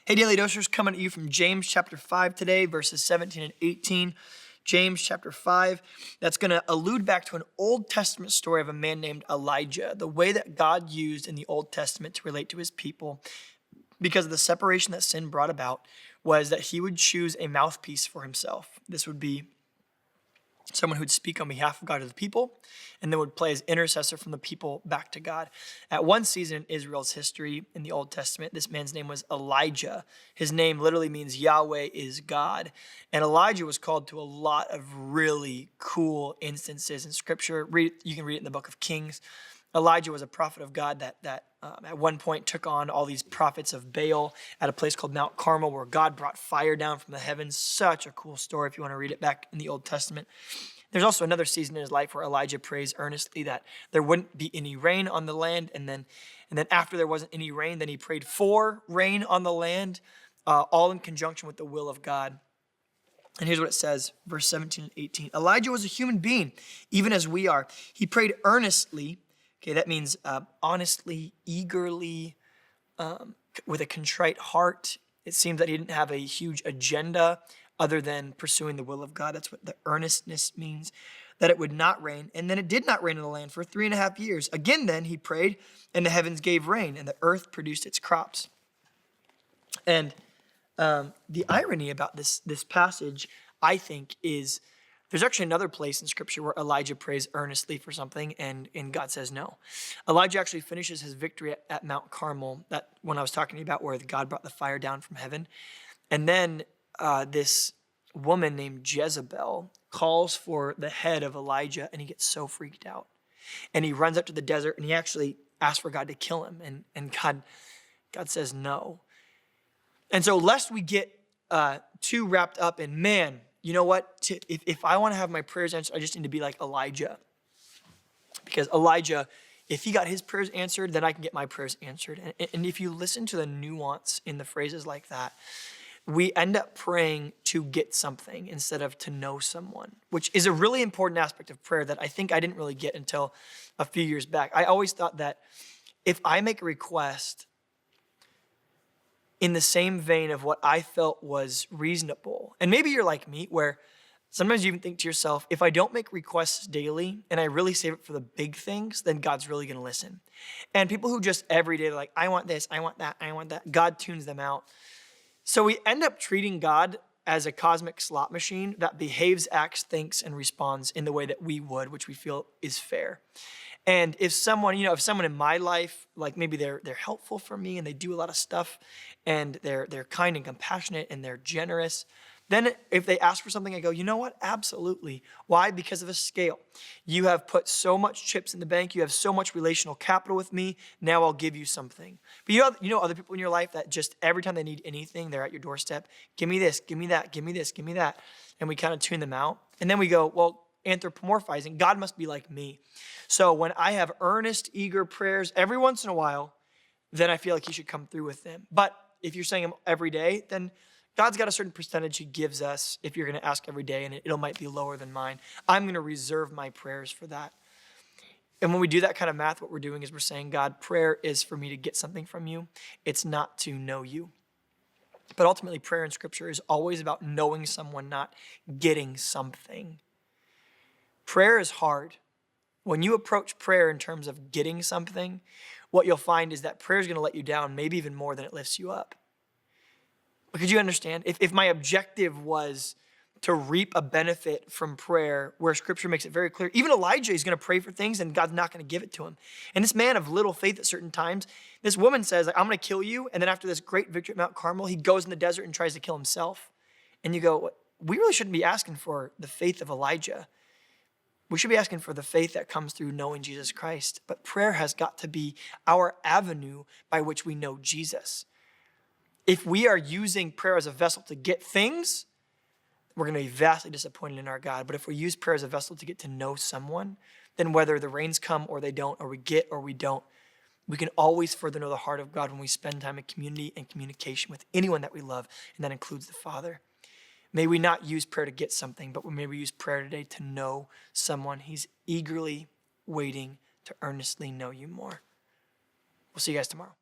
Hey, Daily Dosers, coming at you from James chapter 5 today, verses 17 and 18. James chapter 5, that's going to allude back to an Old Testament story of a man named Elijah, the way that God used in the Old Testament to relate to his people because of the separation that sin brought about was that he would choose a mouthpiece for himself. This would be someone who would speak on behalf of God to the people, and then would play as intercessor from the people back to God. At one season in Israel's history in the Old Testament, this man's name was Elijah. His name literally means Yahweh is God. And Elijah was called to a lot of really cool instances in Scripture. You can read it in the book of Kings. Elijah was a prophet of God that at one point took on all these prophets of Baal at a place called Mount Carmel, where God brought fire down from the heavens. Such a cool story if you want to read it back in the Old Testament. There's also another season in his life where Elijah prays earnestly that there wouldn't be any rain on the land. And then after there wasn't any rain, then he prayed for rain on the land, all in conjunction with the will of God. And here's what it says, verse 17 and 18. Elijah was a human being, even as we are. He prayed earnestly. Okay, that means honestly, eagerly, with a contrite heart. It seems that he didn't have a huge agenda other than pursuing the will of God. That's what the earnestness means, that it would not rain. And then it did not rain in the land for 3.5 years. Again, then he prayed, and the heavens gave rain, and the earth produced its crops. And the irony about this passage, I think, is there's actually another place in Scripture where Elijah prays earnestly for something and God says no. Elijah actually finishes his victory at Mount Carmel, that one I was talking about where God brought the fire down from heaven. And then this woman named Jezebel calls for the head of Elijah, and he gets so freaked out. And he runs up to the desert, and he actually asks for God to kill him. And God says no. And so lest we get too wrapped up in, man, you know what? If I want to have my prayers answered, I just need to be like Elijah. Because Elijah, if he got his prayers answered, then I can get my prayers answered. And if you listen to the nuance in the phrases like that, we end up praying to get something instead of to know someone, which is a really important aspect of prayer that I think I didn't really get until a few years back. I always thought that if I make a request in the same vein of what I felt was reasonable. And maybe you're like me, where sometimes you even think to yourself, if I don't make requests daily and I really save it for the big things, then God's really going to listen. And people who just every day, like, I want this, I want that, I want that, God tunes them out. So we end up treating God as a cosmic slot machine that behaves, acts, thinks, and responds in the way that we would, which we feel is fair. And if someone in my life, like maybe they're helpful for me and they do a lot of stuff and they're kind and compassionate and they're generous, then if they ask for something, I go, you know what? Absolutely. Why? Because of a scale. You have put so much chips in the bank. You have so much relational capital with me. Now I'll give you something. But you know other people in your life that just every time they need anything, they're at your doorstep. Give me this, give me that, give me this, give me that. And we kind of tune them out. And then we go, well, anthropomorphizing, God must be like me. So when I have earnest, eager prayers every once in a while, then I feel like he should come through with them. But if you're saying them every day, then God's got a certain percentage he gives us if you're going to ask every day, and it might be lower than mine. I'm going to reserve my prayers for that. And when we do that kind of math, what we're doing is we're saying, God, prayer is for me to get something from you. It's not to know you. But ultimately, prayer in Scripture is always about knowing someone, not getting something. Prayer is hard. When you approach prayer in terms of getting something, what you'll find is that prayer is going to let you down, maybe even more than it lifts you up. But could you understand? If my objective was to reap a benefit from prayer, where Scripture makes it very clear, even Elijah is going to pray for things and God's not going to give it to him. And this man of little faith at certain times, this woman says, I'm going to kill you. And then after this great victory at Mount Carmel, he goes in the desert and tries to kill himself. And you go, we really shouldn't be asking for the faith of Elijah. We should be asking for the faith that comes through knowing Jesus Christ. But prayer has got to be our avenue by which we know Jesus. If we are using prayer as a vessel to get things, we're going to be vastly disappointed in our God. But if we use prayer as a vessel to get to know someone, then whether the rains come or they don't, or we get or we don't, we can always further know the heart of God when we spend time in community and communication with anyone that we love, and that includes the Father. May we not use prayer to get something, but may we use prayer today to know someone. He's eagerly waiting to earnestly know you more. We'll see you guys tomorrow.